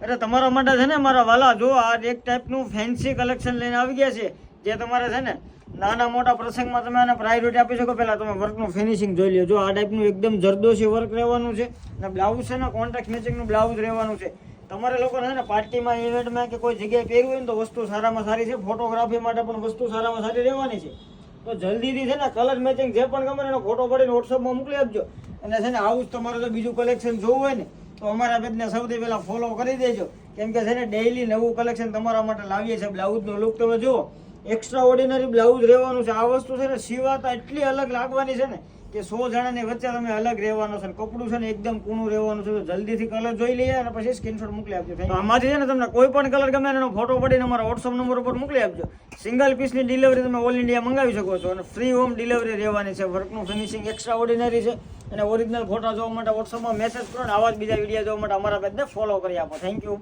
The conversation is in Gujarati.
અરે તમારા માટે છે ને મારા વાલા, જો આ એક ટાઈપનું ફેન્સી કલેક્શન લઈને આવી ગયા છે, જે તમારે છે ને નાના મોટા પ્રસંગમાં તમે આને પ્રાયોરિટી આપી શકો. પહેલાં તમે વર્કનું ફિનિશિંગ જોઈ લો. જો આ ટાઈપનું એકદમ જરદોશી વર્ક રહેવાનું છે અને બ્લાઉઝ છે ને કોન્ટ્રાક્ટ મેચિંગનું બ્લાઉઝ રહેવાનું છે. તમારે લોકોને છે ને પાર્ટીમાં, ઇવેન્ટમાં કે કોઈ જગ્યાએ પહેરવું હોય ને તો વસ્તુ સારામાં સારી છે. ફોટોગ્રાફી માટે પણ વસ્તુ સારામાં સારી રહેવાની છે. તો જલ્દીથી છે ને કલર મેચિંગ જે પણ ગમે એનો ફોટો પાડીને વોટ્સઅપમાં મોકલી આપજો. અને છે ને આવું જ તમારે જો બીજું કલેક્શન જોવું હોય ને તો અમારા પેજને સૌથી પહેલાં ફોલો કરી દેજો. કેમ કે છે ને ડેઈલી નવું કલેક્શન તમારા માટે લાવીએ છીએ. બ્લાઉઝનો લુક તમે જુઓ, એક્સ્ટ્રા ઓર્ડિનરી બ્લાઉઝ રહેવાનું છે. આ વસ્તુ છે ને સીવાતા એટલી અલગ લાગવાની છે ને કે 100 જણાની વચ્ચે તમે અલગ રહેવાનો છે. કપડું છે ને એકદમ કૂણું રહેવાનું છે. તો જલ્દીથી કલર જોઈ લઈએ અને પછી સ્ક્રીનશોટ મોકલી આપજો. આમાંથી છે ને તમને કોઈ પણ કલર ગમે એનો ફોટો પડીને અમારા વોટ્સઅપ નંબર ઉપર મોકલી આપજો. સિંગલ પીસની ડિલિવરી તમે ઓલ ઇન્ડિયા મંગાવી શકો છો અને ફ્રી હોમ ડિલિવરી રહેવાની છે. વર્કનું ફિનિશિંગ એક્સ્ટ્રા ઓર્ડિનરી છે અને ઓરિજિનલ ફોટા જોવા માટે વોટ્સઅપમાં મેસેજ કરો ને આવા જ બીજા વિડીયો જોવા માટે અમારા પેજને ફોલો કરી આપો. Thank you.